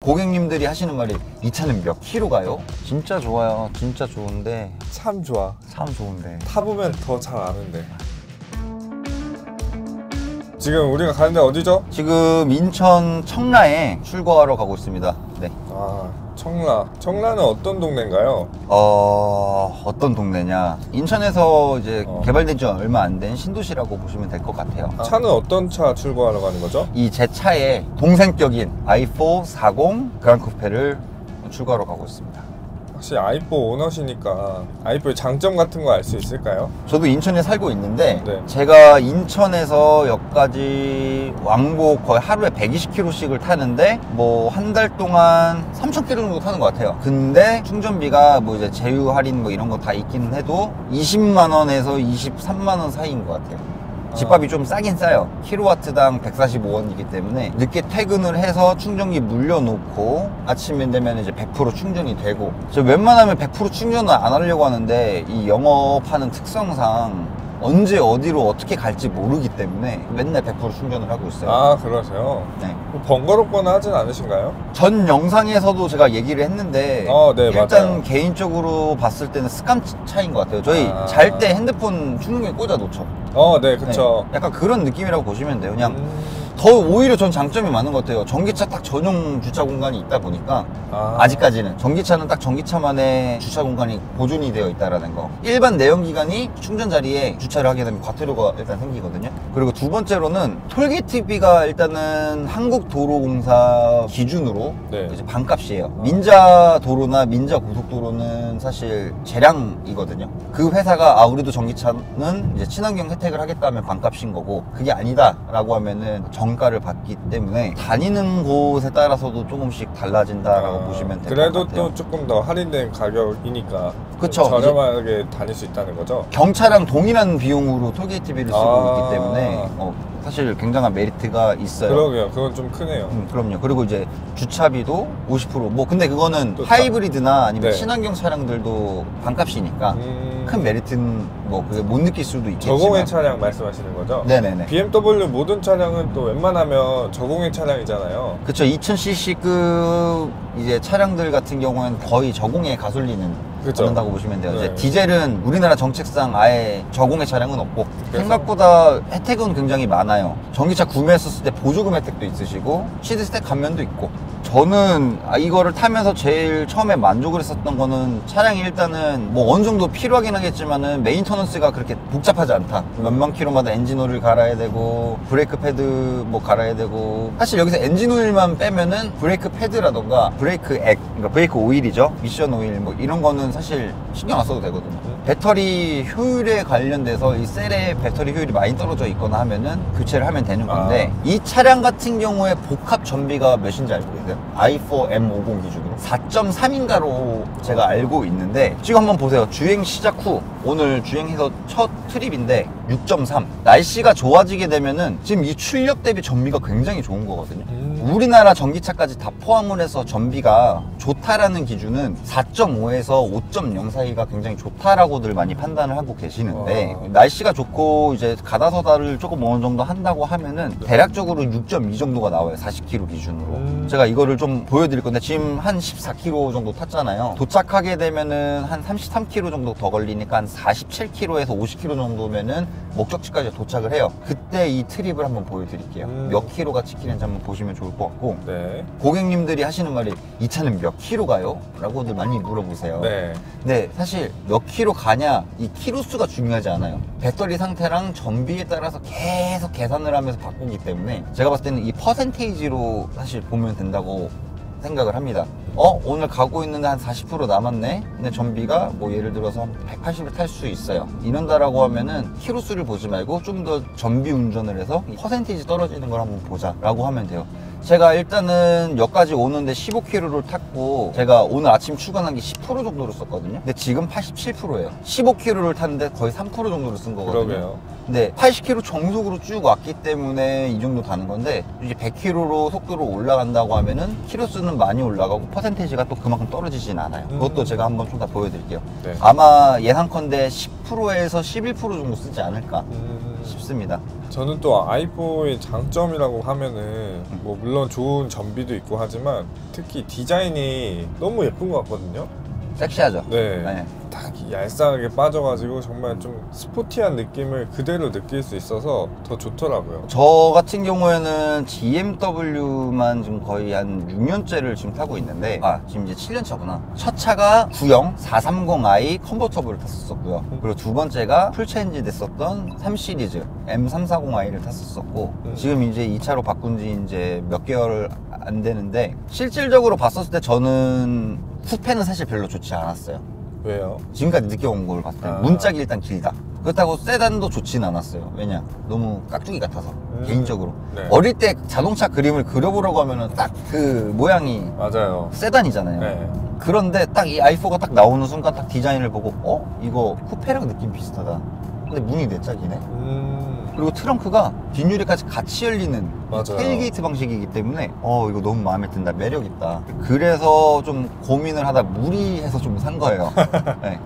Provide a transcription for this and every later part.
고객님들이 하시는 말이 이 차는 몇 킬로 가요? 진짜 좋아요. 진짜 좋은데 참 좋아. 참 좋은데 타보면 더 잘 아는데. 지금 우리가 가는 데 어디죠? 지금 인천 청라에 출고하러 가고 있습니다. 네. 아, 청라. 청라는 어떤 동네인가요? 어떤 동네냐? 인천에서 이제 개발된 지 얼마 안 된 신도시라고 보시면 될 것 같아요. 차는 어떤 차 출고하러 가는 거죠? 이 제 차에 동생격인 i4 40 그랑쿠페를 출고하러 가고 있습니다. 혹시 i4 오너시니까 i4의 장점 같은 거 알 수 있을까요? 저도 인천에 살고 있는데 네. 제가 인천에서 역까지 왕복 거의 하루에 120km씩을 타는데 뭐 한 달 동안 3,000km 정도 타는 것 같아요. 근데 충전비가 뭐 이제 제휴 할인 뭐 이런 거 다 있기는 해도 20만 원에서 23만 원 사이인 것 같아요. 집값이 좀 싸긴 싸요. 킬로와트당 145원이기 때문에 늦게 퇴근을 해서 충전기 물려놓고 아침에 되면 이제 100% 충전이 되고, 저 웬만하면 100% 충전을 안 하려고 하는데 이 영업하는 특성상 언제 어디로 어떻게 갈지 모르기 때문에 맨날 100% 충전을 하고 있어요. 아, 그러세요? 네. 번거롭거나 하진 않으신가요? 전 영상에서도 제가 얘기를 했는데 네, 일단 맞아요. 개인적으로 봤을 때는 습관 차이인 것 같아요. 저희 잘 때 핸드폰 충전기에 꽂아 놓죠. 네, 그쵸. 네, 약간 그런 느낌이라고 보시면 돼요. 그냥 더 오히려 전 장점이 많은 것 같아요. 전기차 딱 전용 주차 공간이 있다 보니까 아직까지는 전기차는 딱 전기차만의 주차 공간이 보존이 되어 있다라는 거. 일반 내연기관이 충전 자리에 주차를 하게 되면 과태료가 일단 생기거든요. 그리고 두 번째로는 톨게이트비가 일단은 한국도로공사 기준으로 네. 이제 반값이에요. 민자 도로나 민자 고속도로는 사실 재량이거든요. 그 회사가 우리도 전기차는 이제 친환경 혜택을 하겠다면 반값인 거고, 그게 아니다라고 하면은 정가를 받기 때문에 다니는 곳에 따라서도 조금씩 달라진다라고 보시면 될 것 같아요. 그래도 또 조금 더 할인된 가격이니까 그쵸. 저렴하게 다닐 수 있다는 거죠? 경차랑 동일한 비용으로 톨게이트비를 쓰고 있기 때문에 사실 굉장한 메리트가 있어요. 그러게요. 그건 좀 크네요. 그럼요. 그리고 이제 주차비도 50%. 뭐 근데 그거는 또 하이브리드나 아니면 네. 친환경 차량들도 반값이니까 큰 메리트는 뭐 그게 못 느낄 수도 있겠지만. 저공해 차량 말씀하시는 거죠? 네네네. BMW 모든 차량은 또 웬만하면 저공해 차량이잖아요. 그쵸. 2000cc급 이제 차량들 같은 경우는 거의 저공해 가솔린은 그쵸. 받는다고 보시면 돼요. 네. 이제 디젤은 우리나라 정책상 아예 저공해 차량은 없고, 그래서? 생각보다 혜택은 굉장히 많아요. 전기차 구매했었을 때 보조금 혜택도 있으시고 시드 스택 감면도 있고. 저는 이거를 타면서 제일 처음에 만족을 했었던 거는 차량이 일단은 뭐 어느 정도 필요하긴 하겠지만은 메인터넌스가 그렇게 복잡하지 않다. 몇만 킬로마다 엔진오일 갈아야 되고 브레이크 패드 뭐 갈아야 되고, 사실 여기서 엔진오일만 빼면은 브레이크 패드라던가 브레이크 액, 그러니까 브레이크 오일이죠, 미션 오일 뭐 이런 거는 사실 신경 안 써도 되거든요. 배터리 효율에 관련돼서 이 셀에 배터리 효율이 많이 떨어져 있거나 하면은 교체를 하면 되는 건데, 이 차량 같은 경우에 복합 전비가 몇인지 알고 계세요? i4 M50 기준으로 4.3인가로 제가 알고 있는데, 지금 한번 보세요. 주행 시작 후 오늘 주행해서 첫 트립인데 6.3. 날씨가 좋아지게 되면은 지금 이 출력 대비 전비가 굉장히 좋은 거거든요. 우리나라 전기차까지 다 포함을 해서 전비가 좋다라는 기준은 4.5에서 5.0 사이가 굉장히 좋다라고들 많이 판단을 하고 계시는데, 날씨가 좋고 이제 가다서다를 조금 어느 정도 한다고 하면은 대략적으로 6.2 정도가 나와요. 40km 기준으로. 제가 이거를 좀 보여드릴 건데, 지금 한 14km 정도 탔잖아요. 도착하게 되면은 한 33km 정도 더 걸리니까 한 47km에서 50km 정도면은 목적지까지 도착을 해요. 그때 이 트립을 한번 보여드릴게요. 몇 킬로가 찍히는지 한번 보시면 좋을 것 같고. 네. 고객님들이 하시는 말이 이 차는 몇 킬로 가요? 라고들 많이 물어보세요. 네. 근데 사실 몇 킬로 가냐, 이 킬로 수가 중요하지 않아요. 배터리 상태랑 전비에 따라서 계속 계산을 하면서 바꾸기 때문에 제가 봤을 때는 이 퍼센테이지로 사실 보면 된다고 생각을 합니다. 오늘 가고 있는데 한 40% 남았네? 근데 전비가 뭐 예를 들어서 한 180을 탈 수 있어요. 이런다라고 하면은 키로수를 보지 말고 좀 더 전비 운전을 해서 퍼센테이지 떨어지는 걸 한번 보자 라고 하면 돼요. 제가 일단은 여기까지 오는데 15km를 탔고, 제가 오늘 아침 출근한 게 10% 정도로 썼거든요. 근데 지금 87%예요. 15km를 탔는데 거의 3% 정도를 쓴 거거든요. 그러게요. 근데 80km 정속으로 쭉 왔기 때문에 이 정도 가는 건데, 이제 100km로 속도로 올라간다고 하면은 키로수는 많이 올라가고 퍼센테이지가 또 그만큼 떨어지진 않아요. 그것도 제가 한번 좀 다 보여드릴게요. 네. 아마 예상컨대 10%에서 11% 정도 쓰지 않을까 싶습니다. 저는 또 i4의 장점이라고 하면은 뭐 물론 좋은 전비도 있고 하지만 특히 디자인이 너무 예쁜 것 같거든요. 섹시하죠? 네. 네. 딱 얄쌍하게 빠져가지고 정말 좀 스포티한 느낌을 그대로 느낄 수 있어서 더 좋더라고요. 저 같은 경우에는 GMW만 지금 거의 한 6년째를 지금 타고 있는데, 지금 이제 7년 차구나. 첫 차가 9형 430i 컨버터블을 탔었고요. 그리고 두 번째가 풀체인지 됐었던 3 시리즈 M340i를 탔었고, 지금 이제 이 차로 바꾼 지 이제 몇 개월 안 되는데, 실질적으로 봤었을 때 저는 후페는 사실 별로 좋지 않았어요. 왜요? 지금까지 느껴온 걸 봤을 때 문짝이 일단 길다. 그렇다고 세단도 좋진 않았어요. 왜냐? 너무 깍두기 같아서 개인적으로. 네. 어릴 때 자동차 그림을 그려보려고 하면은 딱 그 모양이 맞아요. 세단이잖아요. 네. 그런데 딱 이 i4가 딱 나오는 순간 딱 디자인을 보고 이거 쿠페랑 느낌 비슷하다. 근데 문이 네 짝이네. 그리고 트렁크가 뒷유리까지 같이 열리는 맞아요. 테일게이트 방식이기 때문에 이거 너무 마음에 든다, 매력 있다. 그래서 좀 고민을 하다 무리해서 좀 산 거예요. 네.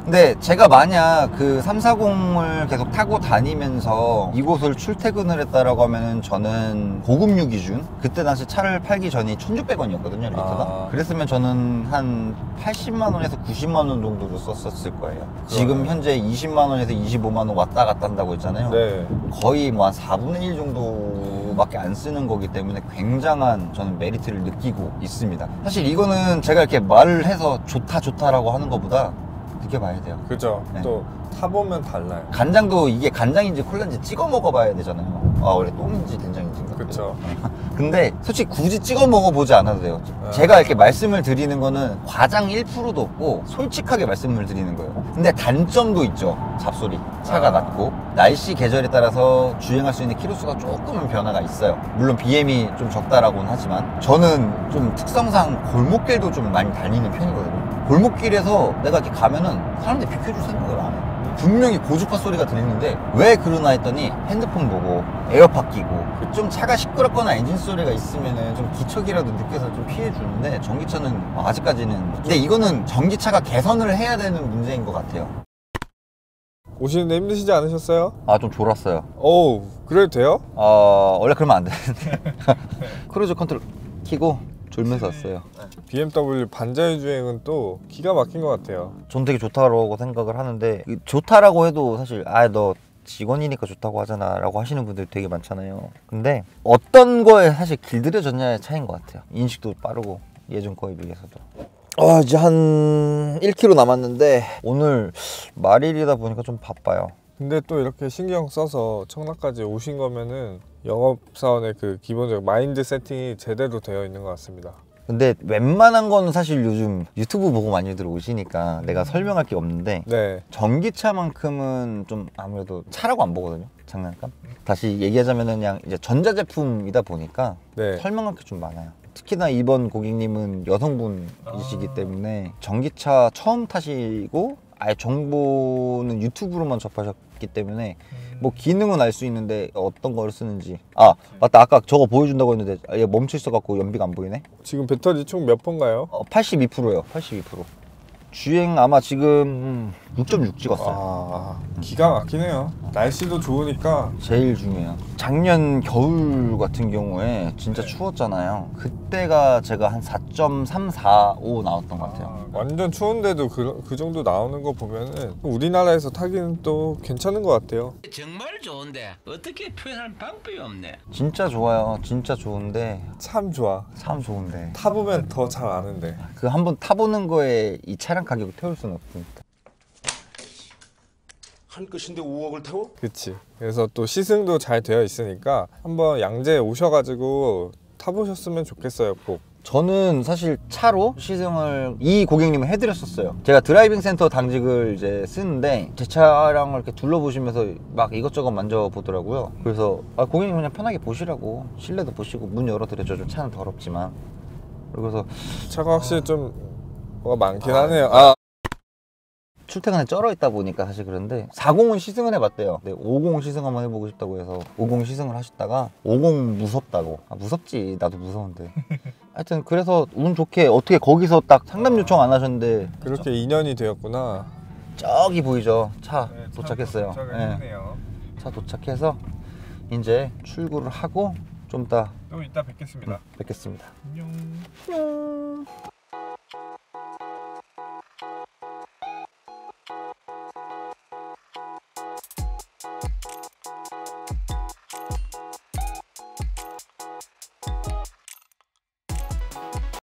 근데 제가 만약 그 340을 계속 타고 다니면서 이곳을 출퇴근을 했다라고 하면은 저는 고급류 기준, 그때 당시 차를 팔기 전이 1,600원이었거든요, 리터가. 그랬으면 저는 한 80만 원에서 90만 원 정도로 썼었을 거예요. 지금 현재 20만 원에서 25만 원 왔다 갔다 한다고 했잖아요. 네. 거의 뭐 한 4분의 1 정도밖에 안 쓰는 거기 때문에 굉장한 저는 메리트를 느끼고 있습니다. 사실 이거는 제가 이렇게 말을 해서 좋다라고 하는 것보다 느껴봐야 돼요. 그죠. 네. 또 타보면 달라요. 간장도 이게 간장인지 콜라인지 찍어 먹어봐야 되잖아요. 원래 똥인지 된장인지. 그쵸. 근데 솔직히 굳이 찍어 먹어보지 않아도 돼요. 제가 이렇게 말씀을 드리는 거는 과장 1%도 없고 솔직하게 말씀을 드리는 거예요. 근데 단점도 있죠. 잡소리. 차가 낮고 날씨 계절에 따라서 주행할 수 있는 키로수가 조금은 변화가 있어요. 물론 BM이 좀 적다라고는 하지만 저는 좀 특성상 골목길도 좀 많이 다니는 편이거든요. 골목길에서 내가 이렇게 가면은 사람들이 비켜줄 생각을 안 해요. 분명히 고주파 소리가 들리는데 왜 그러나 했더니 핸드폰 보고 에어팟 끼고 좀 차가 시끄럽거나 엔진 소리가 있으면은 좀 기척이라도 느껴서 좀 피해 주는데 전기차는 아직까지는. 근데 이거는 전기차가 개선을 해야 되는 문제인 것 같아요. 오시는데 힘드시지 않으셨어요? 좀 졸았어요. 어우, 그래도 돼요? 원래 그러면 안 되는데 크루즈 컨트롤 켜고 졸면서 왔어요. BMW 반자율 주행은 또 기가 막힌 것 같아요. 전 되게 좋다고 생각을 하는데, 좋다라고 해도 사실 너 직원이니까 좋다고 하잖아 라고 하시는 분들이 되게 많잖아요. 근데 어떤 거에 사실 길들여졌냐의 차이인 것 같아요. 인식도 빠르고 예전 거에 비해서도. 이제 한 1km 남았는데 오늘 말일이다 보니까 좀 바빠요. 근데 또 이렇게 신경 써서 청라까지 오신 거면은 영업사원의 그 기본적 마인드 세팅이 제대로 되어 있는 것 같습니다. 근데 웬만한 거는 사실 요즘 유튜브 보고 많이들 오시니까 내가 설명할 게 없는데, 네. 전기차만큼은 좀 아무래도 차라고 안 보거든요. 장난감. 다시 얘기하자면은 그냥 이제 전자제품이다 보니까 네. 설명할 게 좀 많아요. 특히나 이번 고객님은 여성분이시기 때문에 전기차 처음 타시고 아예 정보는 유튜브로만 접하셨기 때문에 뭐 기능은 알 수 있는데 어떤 걸 쓰는지. 맞다, 아까 저거 보여준다고 했는데 얘 멈춰 있어갖고 연비가 안 보이네. 지금 배터리 총 몇 번가요? 82%요. 82%. 주행 아마 지금 6.6 찍었어요. 기가 막히네요. 날씨도 좋으니까. 제일 중요해요. 작년 겨울 같은 경우에 진짜 추웠잖아요. 그때가 제가 한 4.345 나왔던 것 같아요. 완전 추운데도 그 정도 나오는 거 보면은 우리나라에서 타기는 또 괜찮은 것 같아요. 정말 좋은데 어떻게 표현할 방법이 없네. 진짜 좋아요. 진짜 좋은데 참 좋아. 참 좋은데 타보면 더 잘 아는데. 그 한번 타보는 거에 이 차량 가격을 태울 수는 없으니까. 할 것인데 5억을 태워? 그치. 그래서 또 시승도 잘 되어 있으니까 한번 양재에 오셔가지고 타보셨으면 좋겠어요. 꼭. 저는 사실 차로 시승을 이 고객님은 해드렸었어요. 제가 드라이빙 센터 당직을 이제 쓰는데 제 차량을 이렇게 둘러보시면서 막 이것저것 만져보더라고요. 그래서 고객님 그냥 편하게 보시라고, 실내도 보시고 문 열어드렸죠. 좀 차는 더럽지만. 그래서 차가 확실히 좀 뭐가 많긴 하네요. 출퇴근에 쩔어 있다 보니까 사실 그런데 40은 시승을 해봤대요. 근데 50 시승 한번 해보고 싶다고 해서 50 시승을 하셨다가 50 무섭다고. 무섭지, 나도 무서운데. 하여튼 그래서 운 좋게 어떻게 거기서 딱 상담 요청 안 하셨는데 그렇게 인연이 되었구나. 저기 보이죠? 차 도착했어요. 도착을 네. 했네요. 차 도착해서 이제 출구를 하고 좀 이따 또 이따 뵙겠습니다. 뵙겠습니다. 안녕. 안녕.